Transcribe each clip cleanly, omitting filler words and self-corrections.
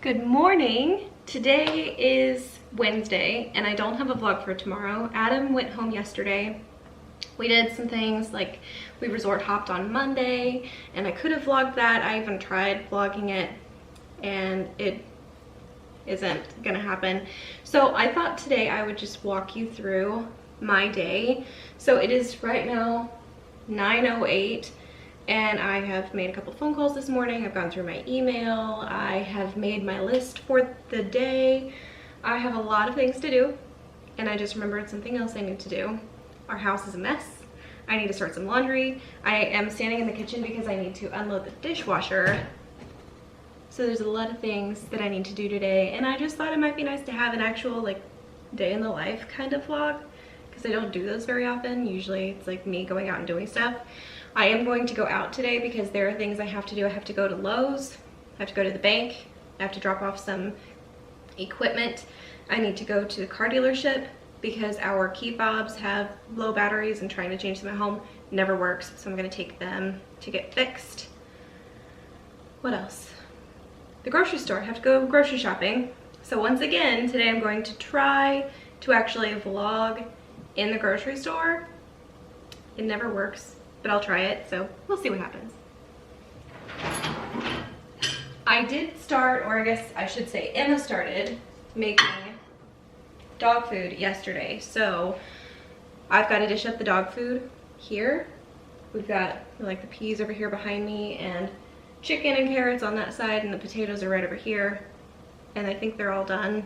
Good morning. Today is Wednesday and I don't have a vlog for tomorrow. Adam went home yesterday. We did some things, like we resort hopped on Monday and I could have vlogged that. I even tried vlogging it and it isn't gonna happen. So I thought today I would just walk you through my day. So it is right now 9:08. And I have made a couple phone calls this morning. I've gone through my email. I have made my list for the day. I have a lot of things to do. And I just remembered something else I need to do. Our house is a mess. I need to start some laundry. I am standing in the kitchen because I need to unload the dishwasher. So there's a lot of things that I need to do today. And I just thought it might be nice to have an actual like day in the life kind of vlog, because I don't do those very often. Usually it's like me going out and doing stuff. I am going to go out today because there are things I have to do. I have to go to Lowe's, I have to go to the bank, I have to drop off some equipment. I need to go to the car dealership because our key fobs have low batteries and trying to change them at home never works. So I'm gonna take them to get fixed. What else? The grocery store, I have to go grocery shopping. So once again, today I'm going to try to actually vlog in the grocery store. It never works, but I'll try it, so we'll see what happens. I did start, or I guess I should say Emma started making dog food yesterday. So I've got to dish up the dog food here. We've got like the peas over here behind me and chicken and carrots on that side, and the potatoes are right over here. And I think they're all done.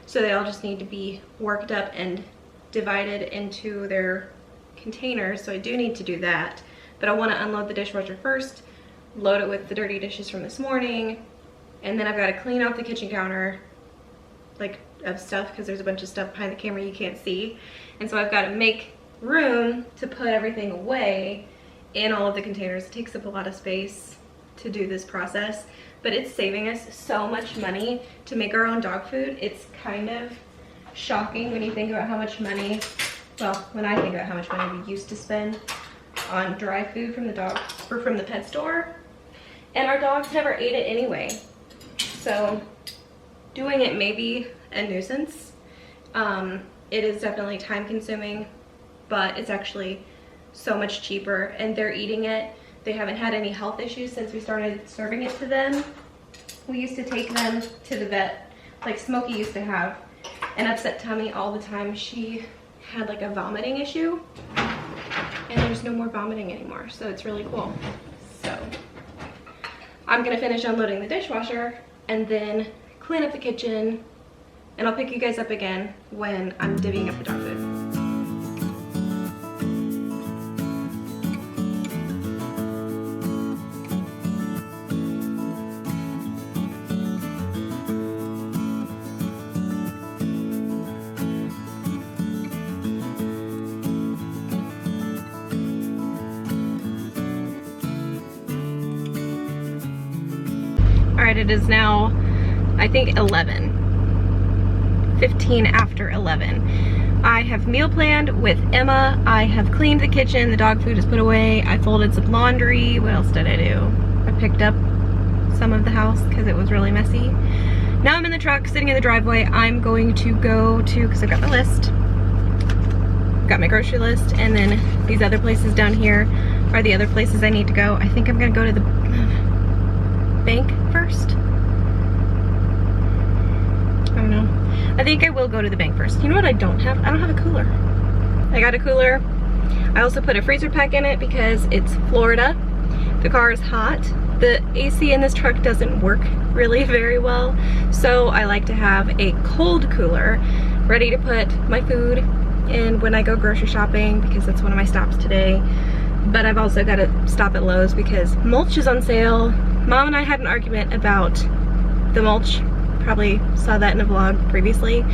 So they all just need to be worked up and divided into their containers, so I do need to do that. But I want to unload the dishwasher first, load it with the dirty dishes from this morning, and then I've got to clean off the kitchen counter like of stuff because there's a bunch of stuff behind the camera you can't see. And so I've got to make room to put everything away in all of the containers. It takes up a lot of space to do this process, but it's saving us so much money to make our own dog food. It's kind of shocking when you think about how much money, well, when I think about how much money we used to spend on dry food from the dog or from the pet store, and our dogs never ate it anyway. So doing it may be a nuisance. It is definitely time consuming, but it's actually so much cheaper, and they're eating it. They haven't had any health issues since we started serving it to them. We used to take them to the vet, like Smokey used to have an upset tummy all the time. She had like a vomiting issue, and there's no more vomiting anymore, so it's really cool. So I'm gonna finish unloading the dishwasher and then clean up the kitchen, and I'll pick you guys up again when I'm divvying up the dog food. Alright, it is now, I think 15 after 11. I have meal planned with Emma. I have cleaned the kitchen, the dog food is put away. I folded some laundry. What else did I do? I picked up some of the house because it was really messy. Now I'm in the truck, sitting in the driveway. I'm going to go to, because I've got my list, got my grocery list, and then these other places down here are the other places I need to go. I think I'm gonna go to the bank first. I don't know. I think I will go to the bank first. You know what I don't have? I don't have a cooler. I got a cooler. I also put a freezer pack in it because it's Florida. The car is hot. The AC in this truck doesn't work really very well, so I like to have a cold cooler ready to put my food in when I go grocery shopping, because that's one of my stops today. But I've also got to stop at Lowe's because mulch is on sale. Mom and I had an argument about the mulch. Probably saw that in a vlog previously.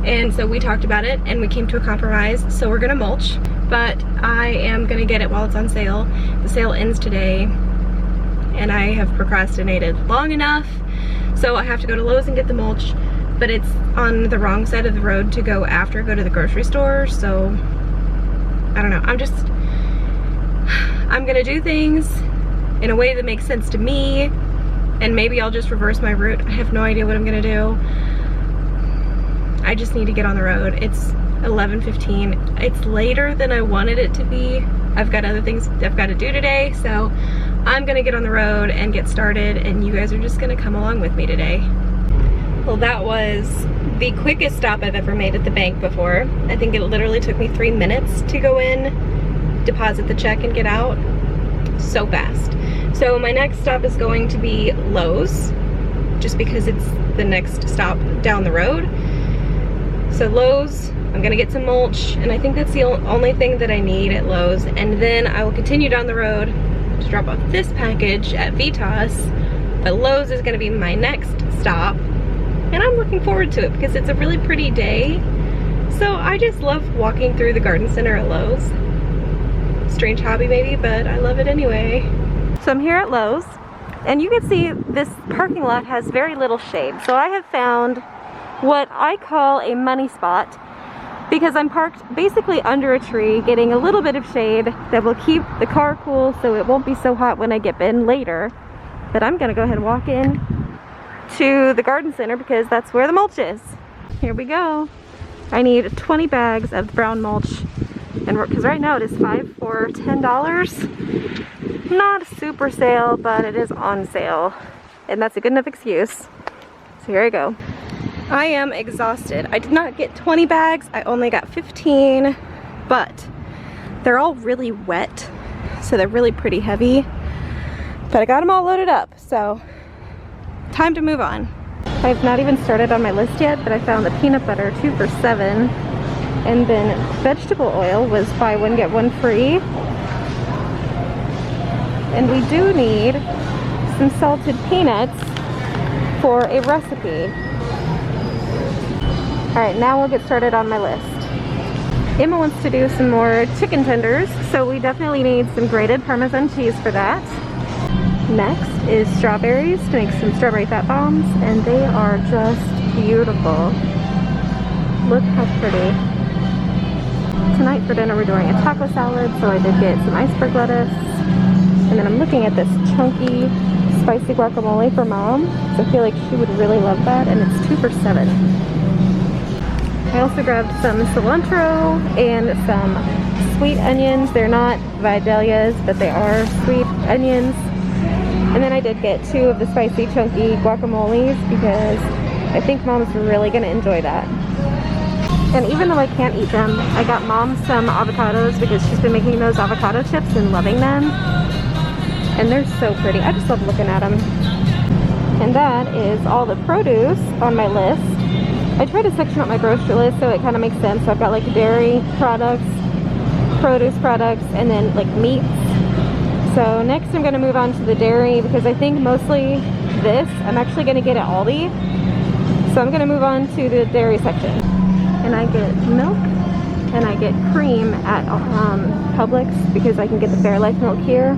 And so we talked about it and we came to a compromise. So we're gonna mulch, but I am gonna get it while it's on sale. The sale ends today and I have procrastinated long enough. So I have to go to Lowe's and get the mulch, but it's on the wrong side of the road to go after go to the grocery store. So I don't know, I'm gonna do things in a way that makes sense to me and maybe I'll just reverse my route. I have no idea what I'm gonna do. I just need to get on the road. It's 11:15. It's later than I wanted it to be. I've got other things I've got to do today, so I'm gonna get on the road and get started, and you guys are just gonna come along with me today. Well, that was the quickest stop I've ever made at the bank before. I think it literally took me 3 minutes to go in, deposit the check, and get out. So fast. So my next stop is going to be Lowe's, just because it's the next stop down the road. So Lowe's, I'm gonna get some mulch, and I think that's the only thing that I need at Lowe's. And then I will continue down the road to drop off this package at Vitas. But Lowe's is gonna be my next stop. And I'm looking forward to it because it's a really pretty day. So I just love walking through the garden center at Lowe's. Strange hobby maybe, but I love it anyway. So I'm here at Lowe's, and you can see this parking lot has very little shade. So I have found what I call a money spot, because I'm parked basically under a tree, getting a little bit of shade that will keep the car cool so it won't be so hot when I get in later. But I'm gonna go ahead and walk in to the garden center because that's where the mulch is. Here we go. I need 20 bags of brown mulch, and because right now it is 5 for $10. Not a super sale, but it is on sale, and that's a good enough excuse. So here I go. I am exhausted. I did not get 20 bags, I only got 15, but they're all really wet, so they're really pretty heavy. But I got them all loaded up, so time to move on. I've not even started on my list yet, but I found the peanut butter 2 for $7, and then vegetable oil was buy one get one free. And we do need some salted peanuts for a recipe. Alright, now we'll get started on my list. Emma wants to do some more chicken tenders, so we definitely need some grated Parmesan cheese for that. Next is strawberries to make some strawberry fat bombs, and they are just beautiful. Look how pretty. Tonight for dinner we're doing a taco salad, so I did get some iceberg lettuce. And then I'm looking at this chunky spicy guacamole for Mom, so I feel like she would really love that, and it's 2 for $7. I also grabbed some cilantro and some sweet onions. They're not Vidalias, but they are sweet onions. And then I did get 2 of the spicy chunky guacamoles because I think Mom's really gonna enjoy that. And even though I can't eat them, I got Mom some avocados because she's been making those avocado chips and loving them. And they're so pretty. I just love looking at them. And that is all the produce on my list. I try to section up my grocery list so it kind of makes sense. So I've got like dairy products, produce products, and then like meats. So next I'm going to move on to the dairy because I think mostly this I'm actually going to get at Aldi. So I'm going to move on to the dairy section. And I get milk and I get cream at Publix because I can get the Fairlife milk here.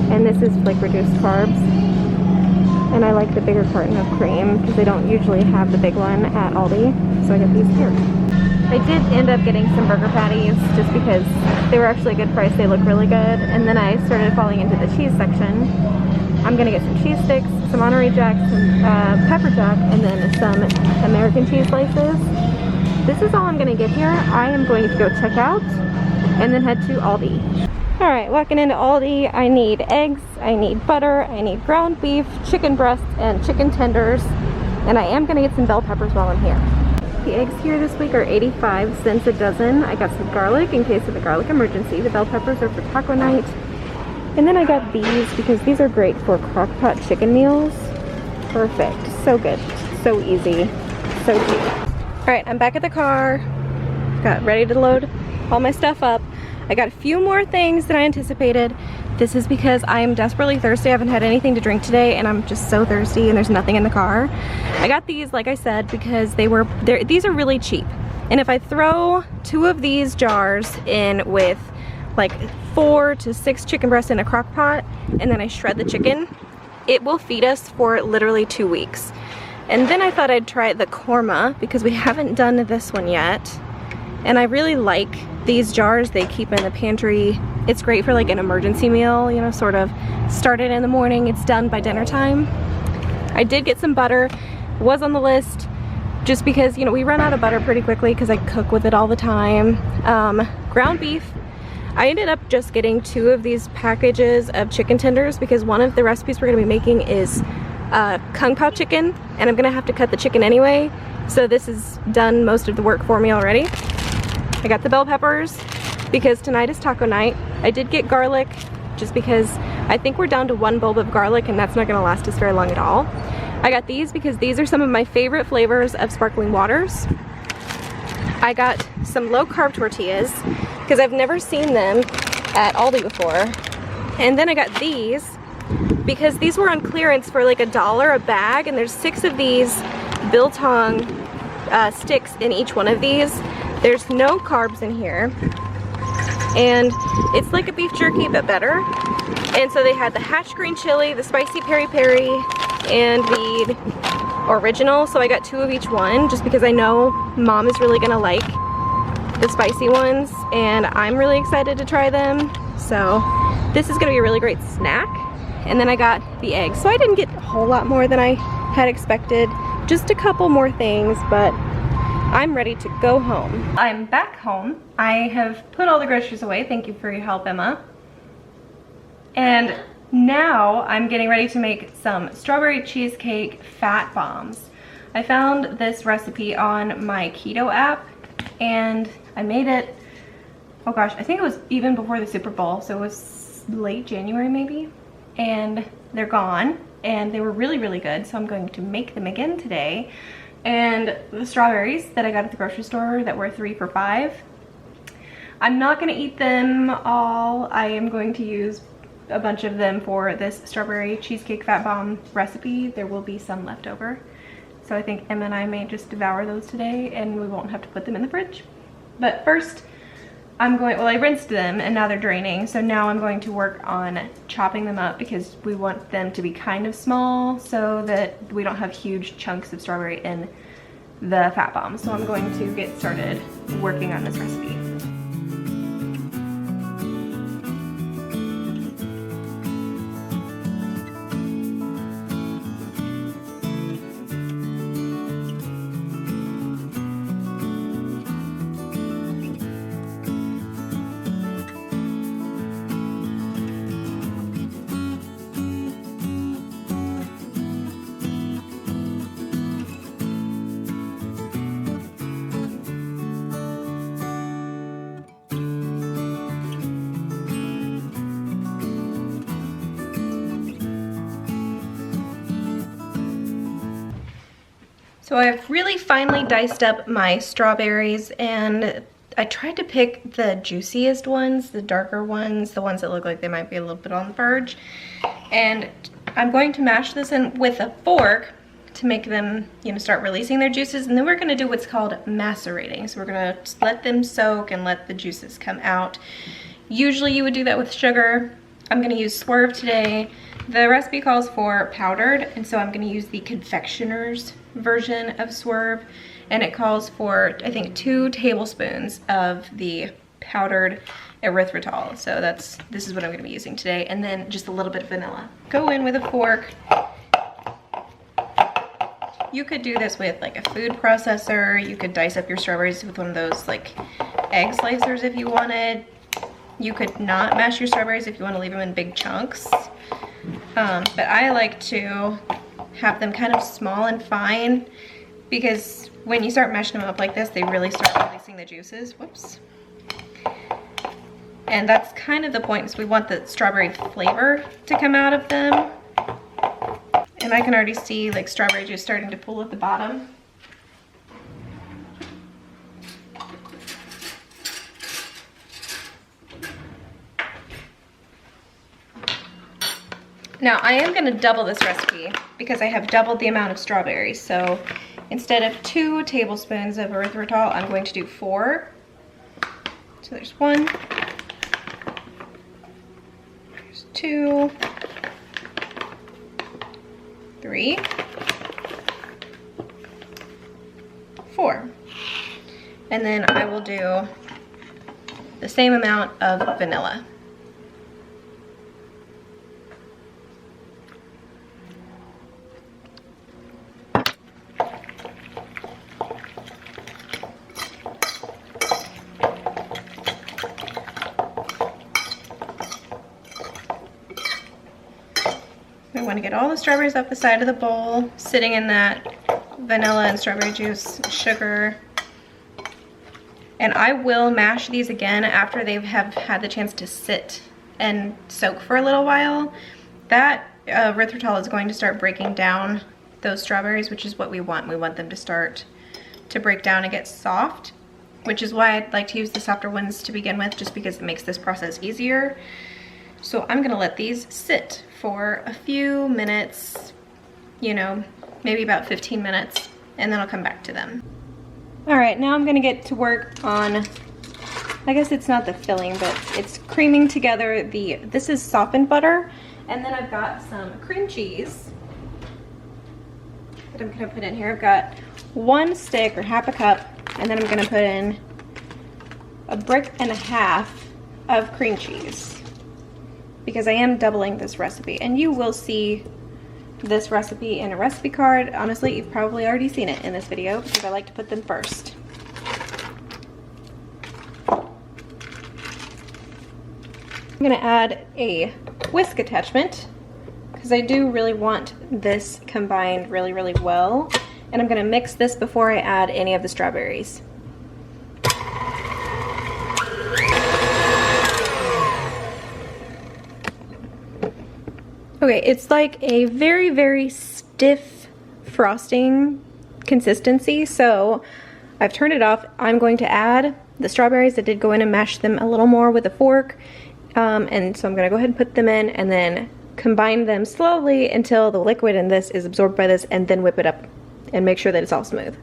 And this is like reduced carbs. And I like the bigger carton of cream because they don't usually have the big one at Aldi. So I get these here. I did end up getting some burger patties just because they were actually a good price. They look really good. And then I started falling into the cheese section. I'm gonna get some cheese sticks, some Monterey Jack, some pepper jack, and then some American cheese slices. This is all I'm gonna get here. I am going to go check out and then head to Aldi. All right, walking into Aldi, I need eggs, I need butter, I need ground beef, chicken breasts, and chicken tenders. And I am gonna get some bell peppers while I'm here. The eggs here this week are 85 cents a dozen. I got some garlic in case of a garlic emergency. The bell peppers are for taco night. And then I got these because these are great for crock pot chicken meals. Perfect, so good, so easy, so cheap. All right, I'm back at the car. Got ready to load all my stuff up. I got a few more things than I anticipated. This is because I am desperately thirsty. I haven't had anything to drink today and I'm just so thirsty and there's nothing in the car. I got these, like I said, because these are really cheap. And if I throw 2 of these jars in with like 4 to 6 chicken breasts in a crock pot and then I shred the chicken, it will feed us for literally 2 weeks. And then I thought I'd try the korma because we haven't done this one yet. And I really like these jars. They keep in the pantry. It's great for like an emergency meal, you know, sort of start it in the morning, it's done by dinner time. I did get some butter, was on the list, just because, you know, we run out of butter pretty quickly because I cook with it all the time. Ground beef. I ended up just getting 2 of these packages of chicken tenders because one of the recipes we're gonna be making is kung pao chicken, and I'm gonna have to cut the chicken anyway. So this has done most of the work for me already. I got the bell peppers because tonight is taco night. I did get garlic just because I think we're down to 1 bulb of garlic and that's not gonna last us very long at all. I got these because these are some of my favorite flavors of sparkling waters. I got some low carb tortillas because I've never seen them at Aldi before. And then I got these because these were on clearance for like $1 a bag, and there's 6 of these biltong sticks in each one of these. There's no carbs in here. And it's like a beef jerky but better. And so they had the hatch green chili, the spicy peri peri, and the original. So I got 2 of each one just because I know Mom is really gonna like the spicy ones and I'm really excited to try them. So this is gonna be a really great snack. And then I got the eggs. So I didn't get a whole lot more than I had expected, just a couple more things, but I'm ready to go home. I'm back home. I have put all the groceries away. Thank you for your help, Emma. And now I'm getting ready to make some strawberry cheesecake fat bombs. I found this recipe on my keto app and I made it, oh gosh, I think it was even before the Super Bowl, so it was late January maybe. And they're gone and they were really, really good, so I'm going to make them again today. And the strawberries that I got at the grocery store that were 3 for $5, I'm not gonna eat them all. I am going to use a bunch of them for this strawberry cheesecake fat bomb recipe. There will be some left over. So I think Emma and I may just devour those today and we won't have to put them in the fridge. But first, well, I rinsed them and now they're draining. So now I'm going to work on chopping them up because we want them to be kind of small so that we don't have huge chunks of strawberry in the fat bomb. So I'm going to get started working on this recipe. So I've really finely diced up my strawberries and I tried to pick the juiciest ones, the darker ones, the ones that look like they might be a little bit on the verge. And I'm going to mash this in with a fork to make them, you know, start releasing their juices. And then we're gonna do what's called macerating. So we're gonna let them soak and let the juices come out. Usually you would do that with sugar. I'm gonna use Swerve today. The recipe calls for powdered, and so I'm gonna use the confectioner's version of Swerve, and it calls for, I think, 2 tablespoons of the powdered erythritol. So this is what I'm gonna be using today, and then just a little bit of vanilla. Go in with a fork. You could do this with like a food processor. You could dice up your strawberries with one of those like egg slicers if you wanted. You could not mash your strawberries if you want to leave them in big chunks. But I like to have them kind of small and fine because when you start mashing them up like this, they really start releasing the juices. Whoops. And that's kind of the point, is we want the strawberry flavor to come out of them. And I can already see like strawberry juice starting to pool at the bottom. Now I am gonna double this recipe because I have doubled the amount of strawberries. So instead of 2 tablespoons of erythritol, I'm going to do 4. So there's 1, there's 2, 3, 4. And then I will do the same amount of vanilla. want to get all the strawberries off the side of the bowl, sitting in that vanilla and strawberry juice, sugar. And I will mash these again after they have had the chance to sit and soak for a little while. That erythritol is going to start breaking down those strawberries, which is what we want. We want them to start to break down and get soft, which is why I'd like to use the softer ones to begin with, just because it makes this process easier. So I'm gonna let these sit for a few minutes, you know, maybe about 15 minutes, and then I'll come back to them. All right, now I'm gonna get to work on, I guess it's not the filling, but it's creaming together this is softened butter, and then I've got some cream cheese that I'm gonna put in here. I've got 1 stick or half a cup, and then I'm gonna put in 1.5 bricks of cream cheese, because I am doubling this recipe, and you will see this recipe in a recipe card. Honestly, you've probably already seen it in this video because I like to put them first. I'm gonna add a whisk attachment because I do really want this combined really, really well. And I'm gonna mix this before I add any of the strawberries. Okay, it's like a very, very stiff frosting consistency, so I've turned it off. I'm going to add the strawberries. I did go in and mash them a little more with a fork, and so I'm gonna go ahead and put them in and then combine them slowly until the liquid in this is absorbed by this, and then whip it up and make sure that it's all smooth.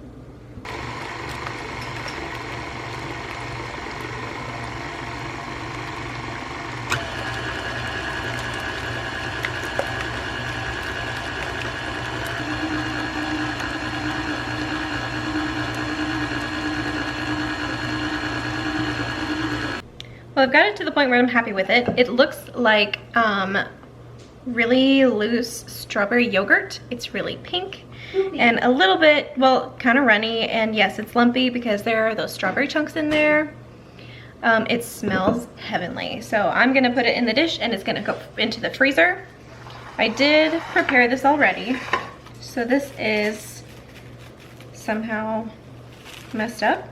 Well, I've got it to the point where I'm happy with it. It looks like really loose strawberry yogurt. It's really pink and a little bit, well, kind of runny, and yes, it's lumpy because there are those strawberry chunks in there. It smells heavenly. So I'm gonna put it in the dish and it's gonna go into the freezer. I did prepare this already. So this is somehow messed up.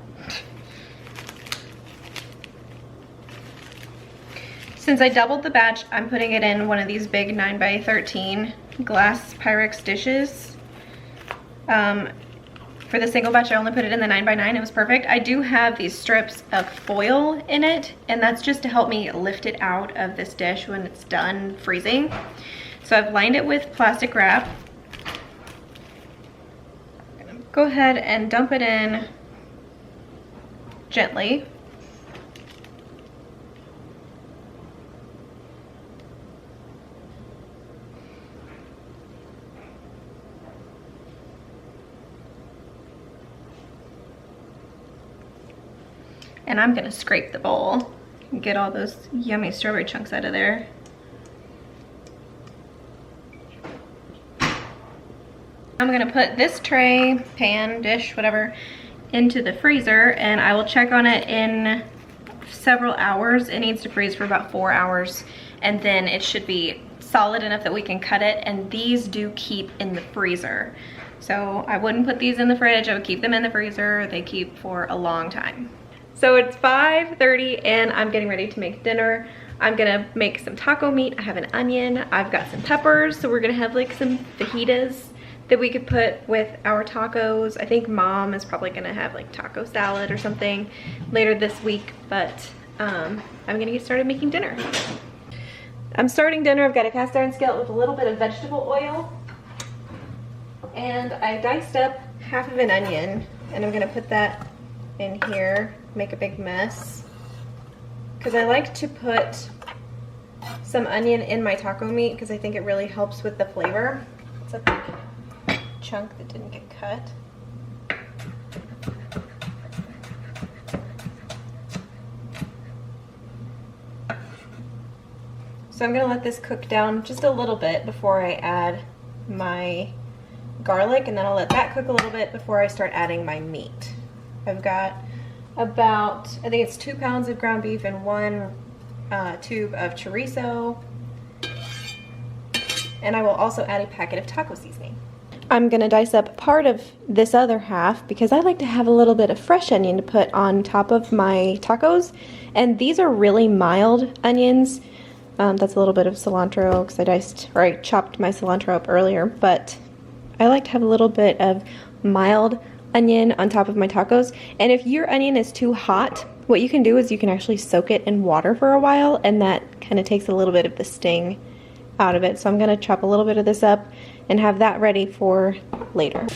Since I doubled the batch, I'm putting it in one of these big 9x13 glass Pyrex dishes. For the single batch, I only put it in the 9x9. It was perfect. I do have these strips of foil in it, and that's just to help me lift it out of this dish when it's done freezing. So I've lined it with plastic wrap. Go ahead and dump it in gently. And I'm gonna scrape the bowl and get all those yummy strawberry chunks out of there. I'm gonna put this tray, pan, dish, whatever, into the freezer, and I will check on it in several hours. It needs to freeze for about 4 hours, and then it should be solid enough that we can cut it, and these do keep in the freezer. So I wouldn't put these in the fridge, I would keep them in the freezer. They keep for a long time. So it's 5:30 and I'm getting ready to make dinner. I'm gonna make some taco meat. I have an onion, I've got some peppers, so we're gonna have like some fajitas that we could put with our tacos. I think Mom is probably gonna have like taco salad or something later this week, but I'm gonna get started making dinner. I'm starting dinner. I've got a cast iron skillet with a little bit of vegetable oil, and I diced up half of an onion, and I'm gonna put that in here, make a big mess, because I like to put some onion in my taco meat because I think it really helps with the flavor. It's a big chunk that didn't get cut. So I'm gonna let this cook down just a little bit before I add my garlic, and then I'll let that cook a little bit before I start adding my meat. I've got about, I think it's 2 pounds of ground beef and 1 tube of chorizo. And I will also add a packet of taco seasoning. I'm gonna dice up part of this other half because I like to have a little bit of fresh onion to put on top of my tacos. And these are really mild onions. That's a little bit of cilantro because I chopped my cilantro up earlier, but I like to have a little bit of mild onion on top of my tacos. And if your onion is too hot, what you can do is you can actually soak it in water for a while, and that kind of takes a little bit of the sting out of it. So I'm gonna chop a little bit of this up and have that ready for later.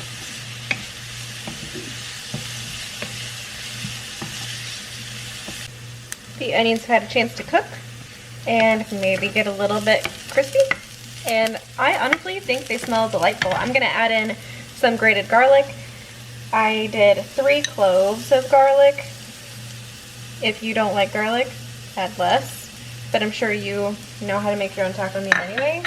The onions have had a chance to cook and maybe get a little bit crispy. And I honestly think they smell delightful. I'm gonna add in some grated garlic. I did 3 cloves of garlic. If you don't like garlic, add less. But I'm sure you know how to make your own taco meat anyway.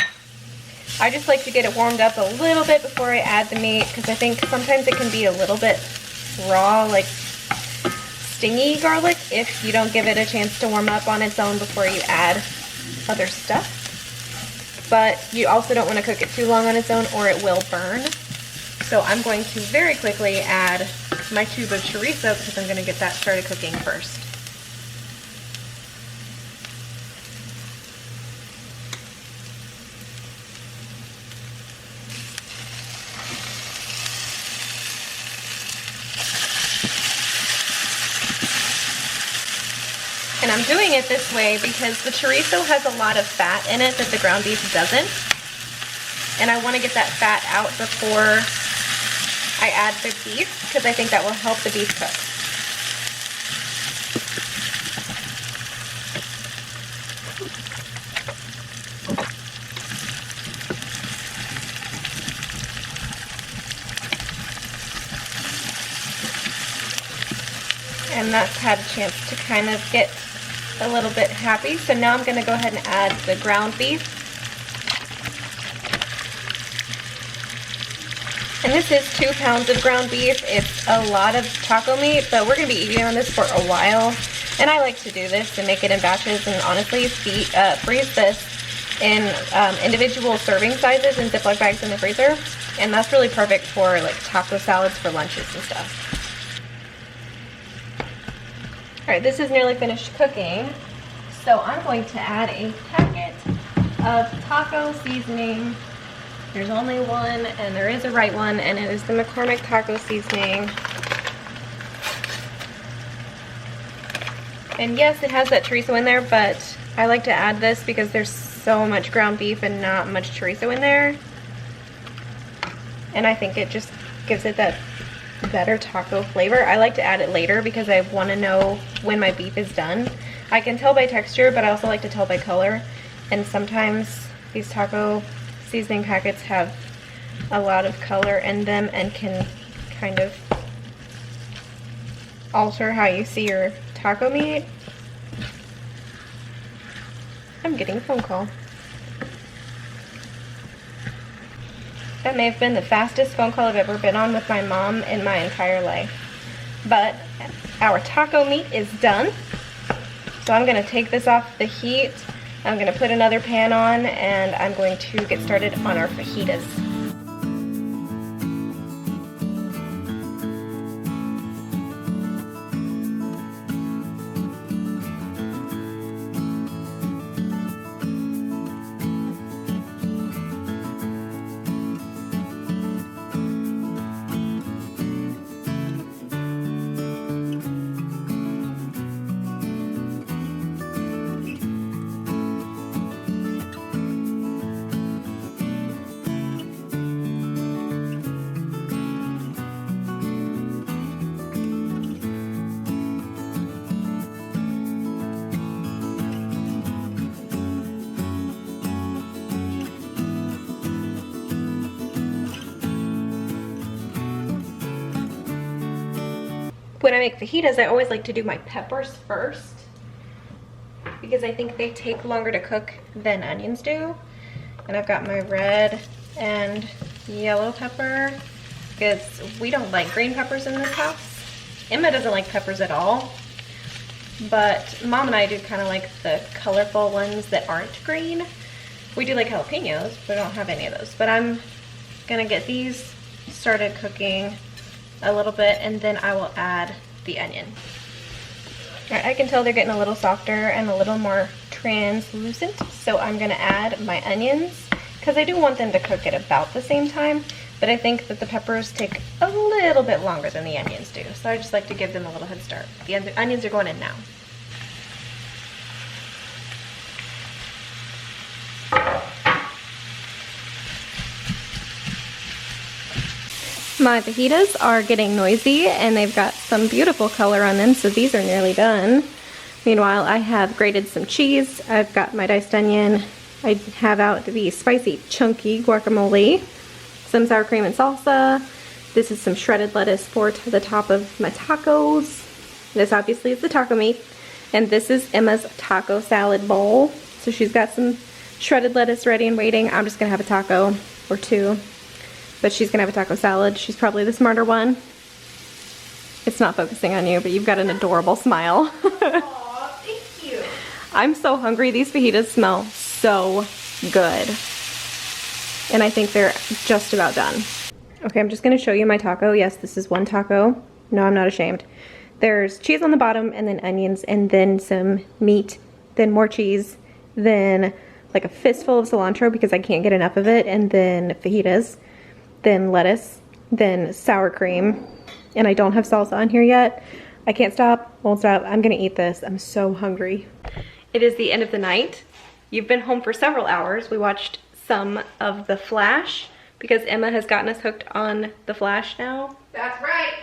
I just like to get it warmed up a little bit before I add the meat because I think sometimes it can be a little bit raw, like stingy garlic if you don't give it a chance to warm up on its own before you add other stuff. But you also don't want to cook it too long on its own or it will burn. So I'm going to very quickly add my tube of chorizo because I'm going to get that started cooking first. And I'm doing it this way because the chorizo has a lot of fat in it that the ground beef doesn't. And I want to get that fat out before I add the beef because I think that will help the beef cook. And that's had a chance to kind of get a little bit happy. So now I'm going to go ahead and add the ground beef. And this is 2 pounds of ground beef. It's a lot of taco meat, but we're going to be eating on this for a while. And I like to do this and make it in batches and honestly freeze this in individual serving sizes in Ziploc bags in the freezer. And that's really perfect for like taco salads for lunches and stuff. Alright, this is nearly finished cooking, so I'm going to add a packet of taco seasoning. There's only one, and there is a right one, and it is the McCormick taco seasoning. And yes, it has that chorizo in there, but I like to add this because there's so much ground beef and not much chorizo in there. And I think it just gives it that better taco flavor. I like to add it later because I want to know when my beef is done. I can tell by texture, but I also like to tell by color. And sometimes these taco seasoning packets have a lot of color in them and can kind of alter how you see your taco meat. I'm getting a phone call. That may have been the fastest phone call I've ever been on with my mom in my entire life. But our taco meat is done. So I'm going to take this off the heat. I'm going to put another pan on and I'm going to get started on our fajitas. When I make fajitas, I always like to do my peppers first because I think they take longer to cook than onions do. And I've got my red and yellow pepper because we don't like green peppers in this house. Emma doesn't like peppers at all, but Mom and I do kind of like the colorful ones that aren't green, We do like jalapenos, but I don't have any of those. But I'm gonna get these started cooking a little bit, and then I will add the onion. All right, I can tell they're getting a little softer and a little more translucent, so I'm gonna add my onions, because I do want them to cook at about the same time, but I think that the peppers take a little bit longer than the onions do, so I just like to give them a little head start. The onions are going in now. My fajitas are getting noisy and they've got some beautiful color on them, so these are nearly done. Meanwhile, I have grated some cheese. I've got my diced onion. I have out the spicy chunky guacamole, some sour cream and salsa. This is some shredded lettuce for the top of my tacos. This obviously is the taco meat. And this is Emma's taco salad bowl. So she's got some shredded lettuce ready and waiting. I'm just gonna have a taco or two. But she's gonna have a taco salad. She's probably the smarter one. It's not focusing on you, but you've got an adorable smile. Aw, thank you. I'm so hungry. These fajitas smell so good. And I think they're just about done. Okay, I'm just gonna show you my taco. Yes, this is one taco. No, I'm not ashamed. There's cheese on the bottom, and then onions, and then some meat, then more cheese, then like a fistful of cilantro because I can't get enough of it, and then fajitas, then lettuce, then sour cream, and I don't have salsa on here yet. I can't stop, won't stop. I'm gonna eat this. I'm so hungry. It is the end of the night. You've been home for several hours. We watched some of The Flash because Emma has gotten us hooked on The Flash now. That's right.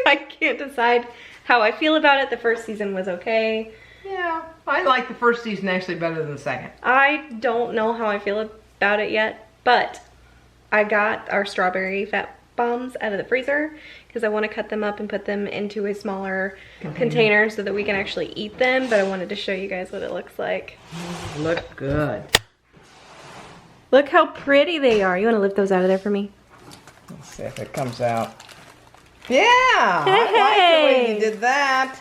I can't decide how I feel about it. The first season was okay. Yeah, I like the first season actually better than the second. I don't know how I feel about it yet, but I got our strawberry fat bombs out of the freezer because I want to cut them up and put them into a smaller container so that we can actually eat them, but I wanted to show you guys what it looks like. Look good. Look how pretty they are. You want to lift those out of there for me? Let's see if it comes out. Yeah, I like the way you did that.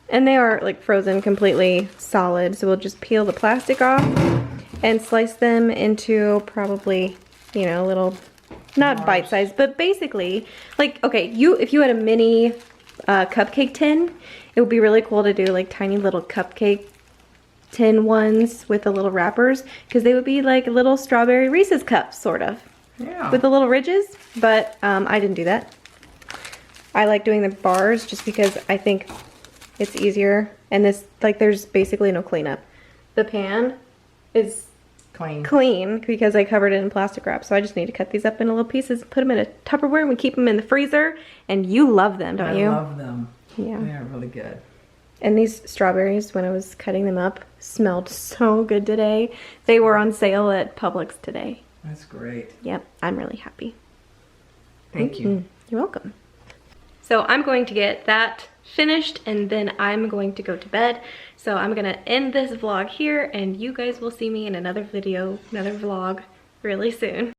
And they are like frozen completely solid, so we'll just peel the plastic off and slice them into probably, you know, little, not bite size, but basically, like, okay, if you had a mini cupcake tin, it would be really cool to do like tiny little cupcake tin ones with the little wrappers, because they would be like little strawberry Reese's cups, sort of. Yeah. With the little ridges, but I didn't do that. I like doing the bars just because I think it's easier, and this, like, there's basically no cleanup. The pan is clean because I covered it in plastic wrap, so I just need to cut these up into little pieces, put them in a Tupperware, and we keep them in the freezer, and you love them, don't you? I love them. Yeah. They're really good. And these strawberries, when I was cutting them up, smelled so good today. They were on sale at Publix today. That's great. Yep, I'm really happy. Thank you. You're welcome. So I'm going to get that finished, and then I'm going to go to bed. So I'm gonna end this vlog here, and you guys will see me in another video, another vlog really soon.